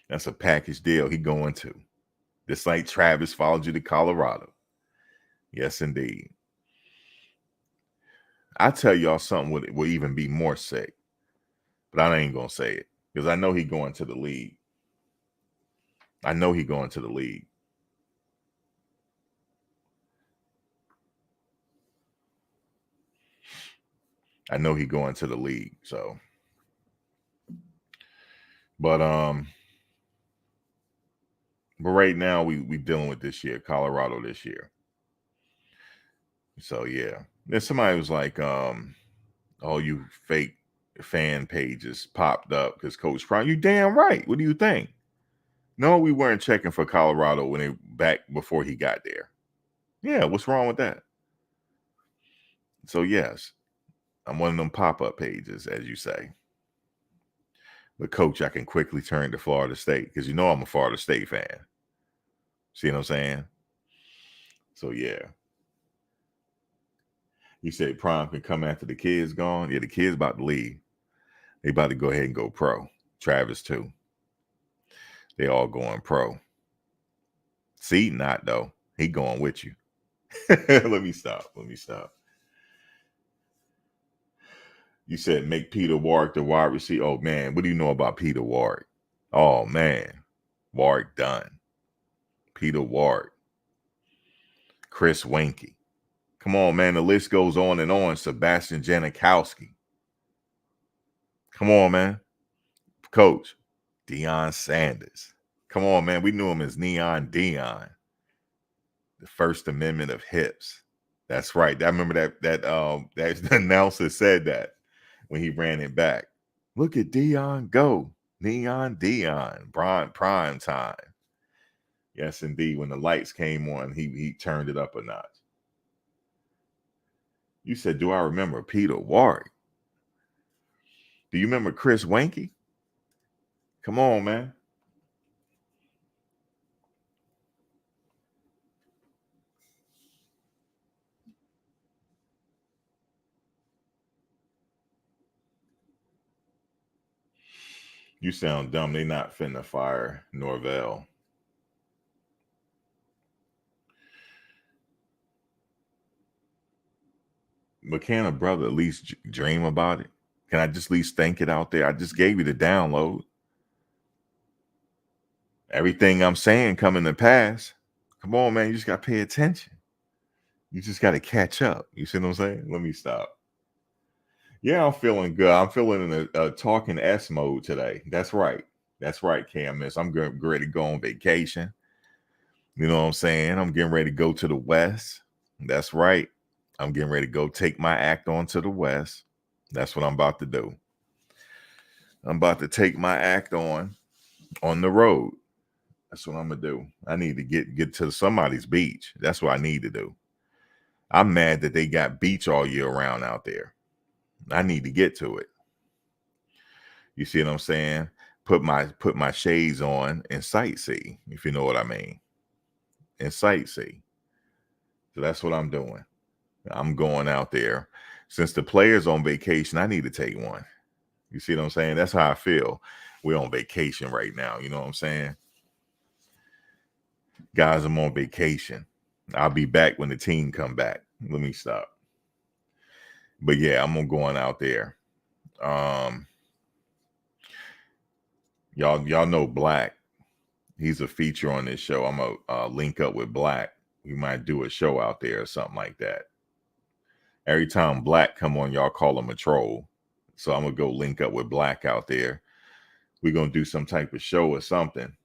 That's a package deal. He going to. Just like Travis followed you to Colorado. Yes, indeed. I tell y'all something will even be more sick, but I ain't gonna say it because I know he going to the league. I know he going to the league. I know he going to the league. So, but right now we dealing with this year, Colorado this year. So yeah, then somebody was like, oh, you fake fan pages popped up because Coach Prime. You damn right. What do you think? No, we weren't checking for Colorado when they back before he got there. Yeah, what's wrong with that? So yes, I'm one of them pop-up pages, as you say. But coach, I can quickly turn to Florida State because you know I'm a Florida State fan. See what I'm saying? So yeah. You said Prime can come after the kids gone. Yeah, the kids about to leave. They about to go ahead and go pro. Travis too. They all going pro. See, not though. He going with you. Let me stop. You said make Peter Warrick the wide receiver. Oh man, what do you know about Peter Warrick? Oh man, Warrick done. Peter Warrick, Chris Winkie. Come on, man. The list goes on and on. Sebastian Janikowski. Come on, man. Coach, Deion Sanders. Come on, man. We knew him as Neon Deion. The First Amendment of hips. That's right. I remember that announcer said that when he ran it back. Look at Deion go. Neon Deion. Prime time. Yes, indeed. When the lights came on, he turned it up a notch. You said, do I remember Peter Warrick? Do you remember Chris Winkie? Come on, man. You sound dumb. They not finna fire Norvell. But can a brother at least dream about it? Can I just at least think it out there? I just gave you the download. Everything I'm saying coming to pass. Come on, man. You just got to pay attention. You just got to catch up. You see what I'm saying? Let me stop. Yeah, I'm feeling good. I'm feeling in a talking S mode today. That's right. That's right, KMS. I'm ready to go on vacation. You know what I'm saying? I'm getting ready to go to the West. That's right. I'm getting ready to go take my act on to the West. That's what I'm about to do. I'm about to take my act on the road. That's what I'm gonna do. I need to get to somebody's beach. That's what I need to do. I'm mad that they got beach all year round out there. I need to get to it. You see what I'm saying? Put my shades on and sightsee, if you know what I mean. And sightsee. So that's what I'm doing. I'm going out there. Since the players on vacation, I need to take one. You see what I'm saying? That's how I feel. We're on vacation right now. You know what I'm saying? Guys, I'm on vacation. I'll be back when the team come back. Let me stop. But yeah, I'm going out there. Y'all know Black. He's a feature on this show. I'm gonna link up with Black. We might do a show out there or something like that. Every time Black come on, y'all call him a troll. So I'm gonna go link up with Black out there. We're gonna do some type of show or something.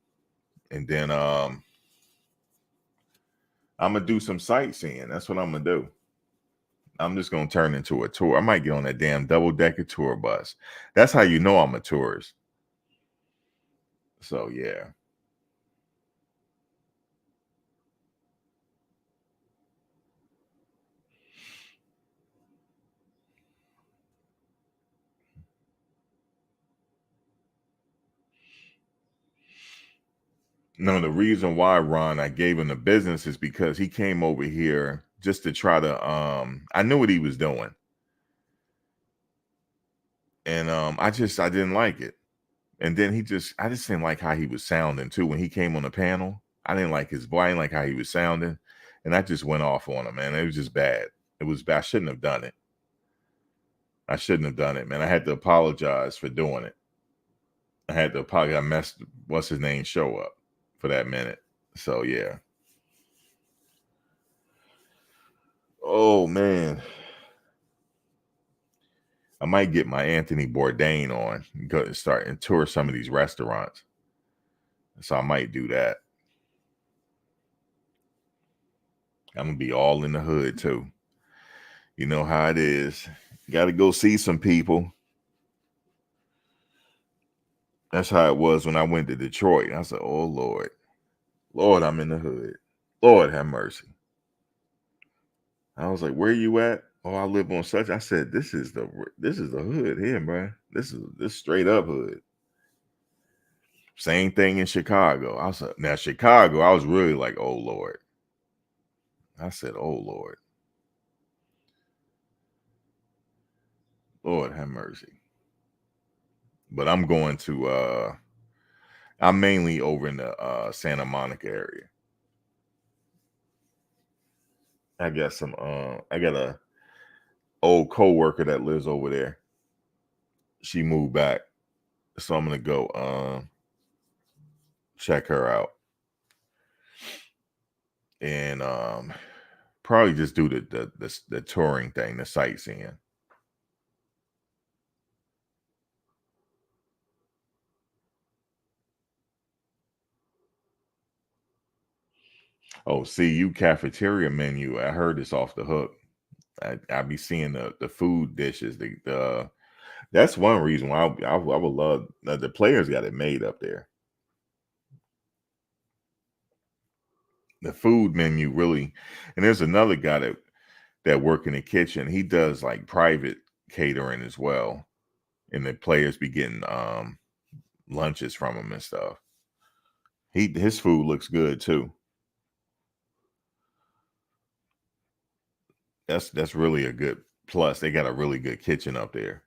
And then I'm gonna do some sightseeing. That's what I'm gonna do. I'm just gonna turn into a tour. I might get on that damn double-decker tour bus. That's how you know I'm a tourist. So yeah. No, the reason why, Ron, I gave him the business is because he came over here just to try to I knew what he was doing. And I didn't like it. And then I just didn't like how he was sounding too when he came on the panel. I didn't like his voice. I didn't like how he was sounding. And I just went off on him, man. It was just bad. It was bad. I shouldn't have done it. I shouldn't have done it, man. I had to apologize for doing it. I had to apologize. I messed what's his name show up for that minute. So yeah. Oh man. I might get my Anthony Bourdain on and go and start and tour some of these restaurants. So I might do that. I'm gonna be all in the hood too. You know how it is. Got to go see some people. That's how it was when I went to Detroit. I said, "Oh Lord, Lord, I'm in the hood. Lord, have mercy." I was like, "Where you at?" "Oh, I live on such." I said, "This is the hood here, man. This straight up hood." Same thing in Chicago. I said, now Chicago, I was really like, "Oh Lord." I said, "Oh Lord, Lord have mercy." But I'm going to. I'm mainly over in the Santa Monica area. I got some. I got a old coworker that lives over there. She moved back, so I'm gonna go check her out and probably just do the touring thing, the sightseeing. Oh, CU cafeteria menu. I heard it's off the hook. I be seeing the food dishes. The that's one reason why I would love the players got it made up there. The food menu really, and there's another guy that work in the kitchen. He does like private catering as well, and the players be getting lunches from him and stuff. His food looks good too. That's really a good plus. They got a really good kitchen up there.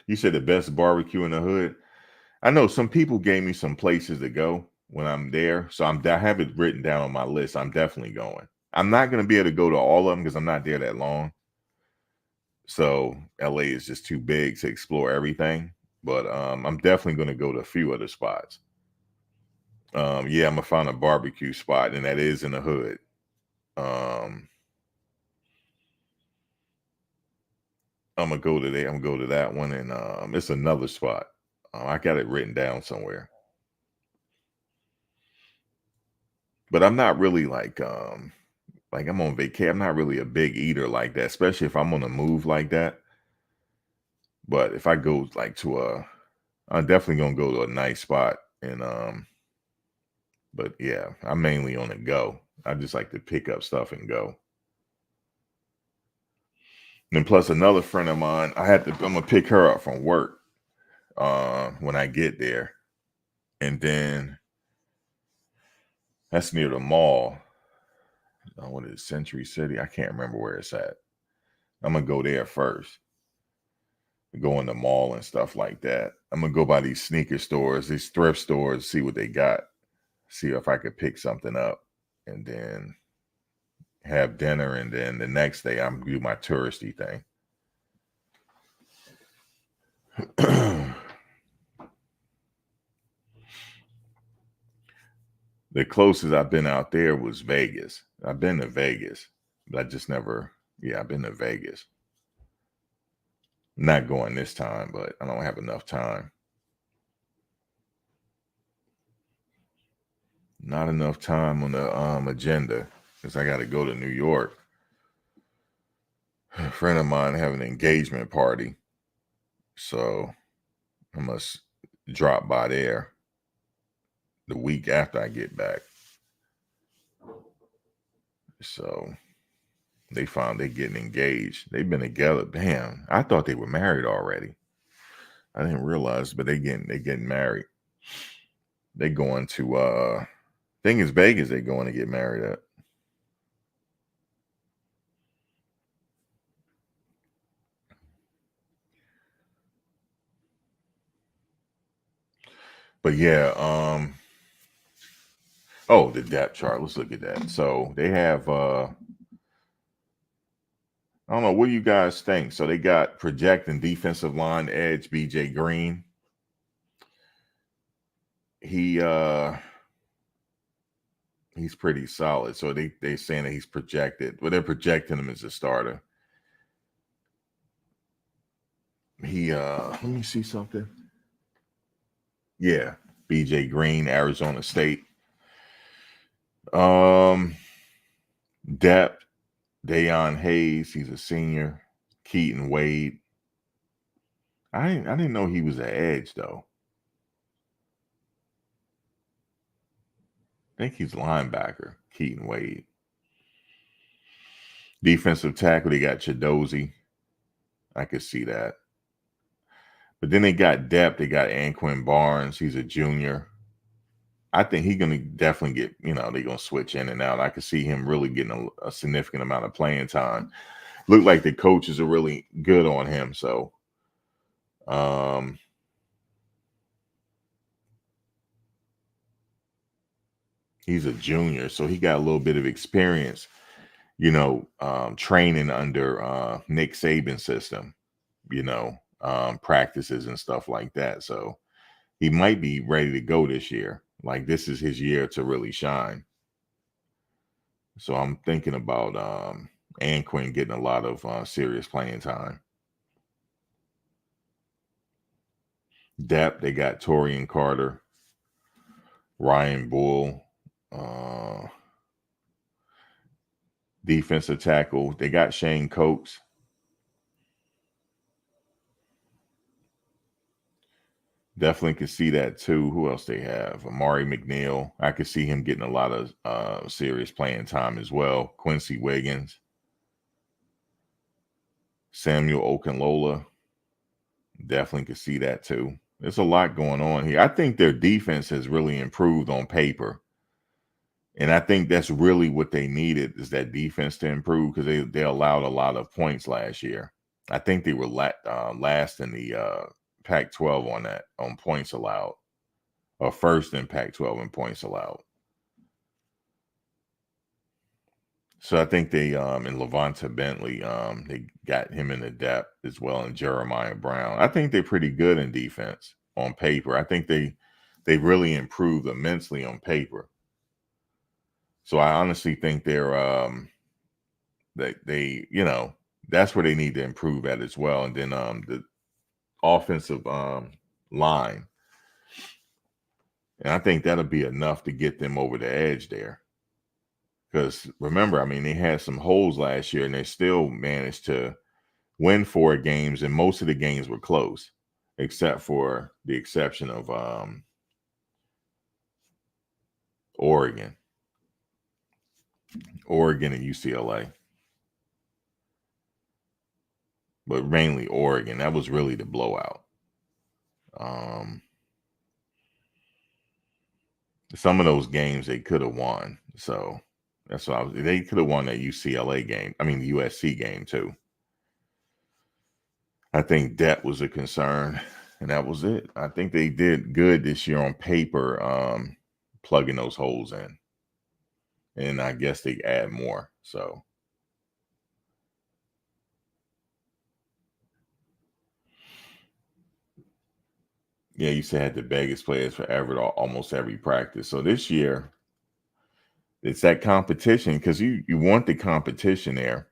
You said the best barbecue in the hood. I know some people gave me some places to go when I'm there, so I have it written down on my list. I'm definitely going. I'm not going to be able to go to all of them because I'm not there that long. So LA is just too big to explore everything. But I'm definitely going to go to a few other spots. Yeah, I'm gonna find a barbecue spot, and that is in the hood. Um, I'm gonna go to there. I'm gonna go to that one, and it's another spot. I got it written down somewhere. But I'm not really like I'm on vacation. I'm not really a big eater like that, especially if I'm on a move like that. But if I go like I'm definitely gonna go to a nice spot. And but yeah, I'm mainly on the go. I just like to pick up stuff and go. And plus another friend of mine, I'm gonna pick her up from work when I get there. And then that's near the mall. What is it, Century City? I can't remember where it's at. I'm gonna go there first. Go in the mall and stuff like that. I'm gonna go by these sneaker stores, these thrift stores, see what they got, see if I could pick something up, and then have dinner. And then the next day, I'm gonna do my touristy thing. The closest I've been out there was Vegas. I've been to Vegas, but I just never, yeah, I've been to Vegas. Not going this time, but I don't have enough time. Not enough time on the agenda because I got to go to New York. A friend of mine having an engagement party, so I must drop by there the week after I get back. So they found they getting engaged. They've been together. Damn, I thought they were married already. I didn't realize, but they getting married. They going to thing is Vegas. They going to get married at. But yeah, oh, the depth chart. Let's look at that. So they have I don't know, what do you guys think? So they got projecting defensive line edge BJ Green. He's pretty solid. So they saying that he's projected. Well, they're projecting him as a starter. Let me see something. Yeah, BJ Green, Arizona State. Depth, Deion Hayes, he's a senior. Keaton Wade. I didn't know he was an edge though. I think he's linebacker, Keaton Wade. Defensive tackle, they got Chidozie. I could see that. But then they got depth. They got Anquin Barnes. He's a junior. I think he's going to definitely get, they're going to switch in and out. I could see him really getting a significant amount of playing time. Look like the coaches are really good on him. So, he's a junior. So he got a little bit of experience, training under Nick Saban's system, practices and stuff like that. So he might be ready to go this year. Like this is his year to really shine. So I'm thinking about Anquin getting a lot of serious playing time. Depth, they got Torian Carter, Ryan Bull, defensive tackle. They got Shane Coates. Definitely could see that too. Who else they have? Amari McNeil. I could see him getting a lot of serious playing time as well. Quincy Wiggins. Samuel Okunlola. Definitely could see that too. There's a lot going on here. I think their defense has really improved on paper. And I think that's really what they needed is that defense to improve because they allowed a lot of points last year. I think they were last in the Pac-12 on points allowed, or first in Pac-12 in points allowed. So I think they in Levante Bentley they got him in the depth as well, and Jeremiah Brown. I think they're pretty good in defense on paper. I think they really improved immensely on paper. So I honestly think they're they that's where they need to improve at as well. And then the offensive line. And I think that'll be enough to get them over the edge there. Because remember, I mean, they had some holes last year and they still managed to win 4 games, and most of the games were close, except for the exception of Oregon and UCLA. But mainly Oregon. That was really the blowout. Some of those games they could have won. So that's what they could have won that UCLA game. I mean, the USC game too. I think that was a concern, and that was it. I think they did good this year on paper, plugging those holes in. And I guess they add more. So yeah, you said had the biggest players for almost every practice. So this year, It's that competition, because you want the competition there.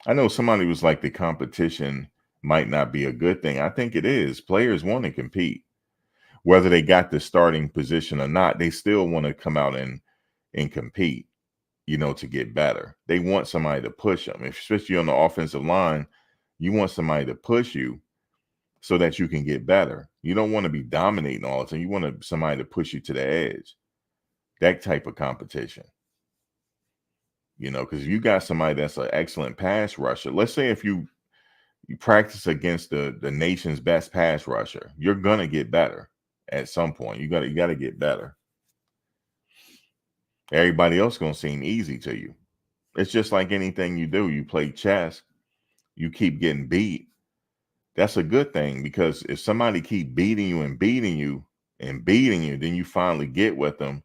I know somebody was like, the competition might not be a good thing. I think it is. Players want to compete. Whether they got the starting position or not, they still want to come out and compete, to get better. They want somebody to push them, especially on the offensive line. You want somebody to push you so that you can get better. You don't want to be dominating all the time. You want somebody to push you to the edge. That type of competition. Because you got somebody that's an excellent pass rusher. Let's say if you practice against the nation's best pass rusher, you're gonna get better at some point. You gotta get better. Everybody else gonna seem easy to you. It's just like anything you do. You play chess, you keep getting beat. That's a good thing, because if somebody keep beating you and beating you and beating you, then you finally get with them.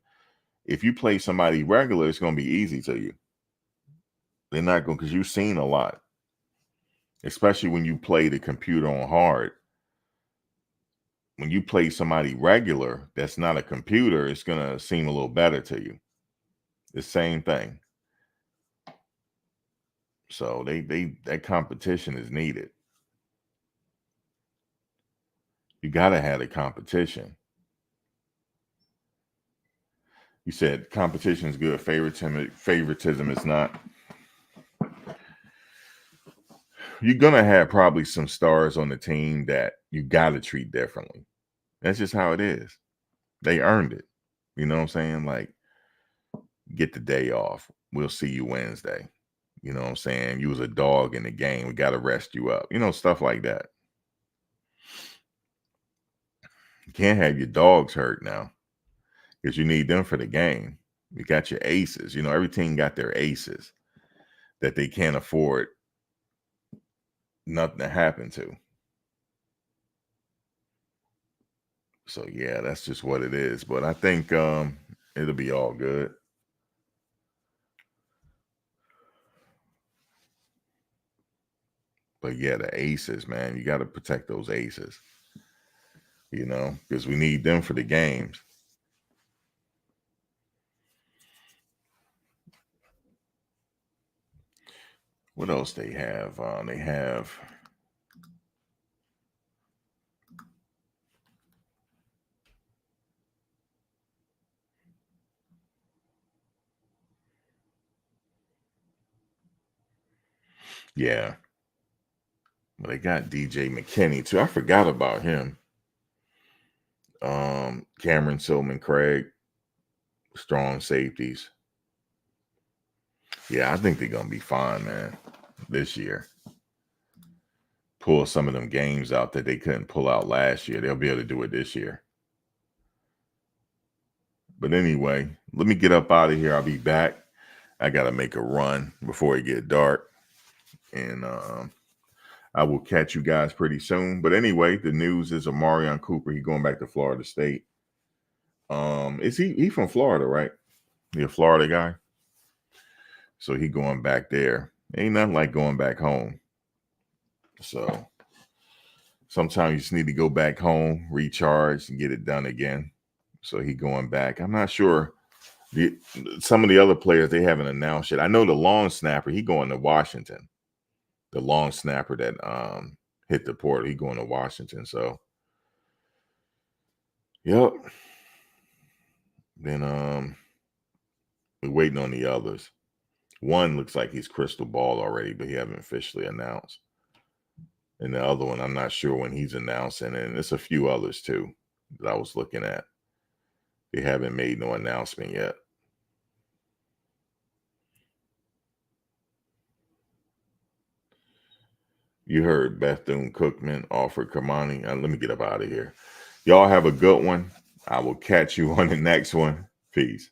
If you play somebody regular, it's gonna be easy to you. They're not going, because you've seen a lot, especially when you play the computer on hard. When you play somebody regular that's not a computer, it's going to seem a little better to you. The same thing. So that competition is needed. You got to have a competition. You said competition is good. Favoritism is not. You're going to have probably some stars on the team that you got to treat differently. That's just how it is. They earned it. You know what I'm saying? Like, get the day off. We'll see you Wednesday. You know what I'm saying? You was a dog in the game. We got to rest you up. Stuff like that. You can't have your dogs hurt now, because you need them for the game. You got your aces. Every team got their aces that they can't afford nothing to happen to. So, yeah, that's just what it is. But I think it'll be all good. But, yeah, the aces, man, you got to protect those aces, because we need them for the games. What else they have? They have... Yeah. But they got DJ McKinney too. I forgot about him. Cameron Silman Craig, strong safeties. Yeah, I think they're gonna be fine, man, this year. Pull some of them games out that they couldn't pull out last year. They'll be able to do it this year. But anyway, let me get up out of here. I'll be back. I gotta make a run before it get dark. And I will catch you guys pretty soon. But anyway, the news is Omarion Cooper. He's going back to Florida State. Is he from Florida, right? He a Florida guy. So he going back there. Ain't nothing like going back home. So sometimes you just need to go back home, recharge, and get it done again. So he going back. I'm not sure. Some of the other players, they haven't announced yet. I know the long snapper, he going to Washington. The long snapper that hit the portal, he going to Washington. So, yep. Then we're waiting on the others. One looks like he's crystal ball already, but he haven't officially announced. And the other one, I'm not sure when he's announcing. And there's a few others too that I was looking at. They haven't made no announcement yet. You heard Bethune-Cookman offered Cormani. Let me get up out of here. Y'all have a good one. I will catch you on the next one. Peace.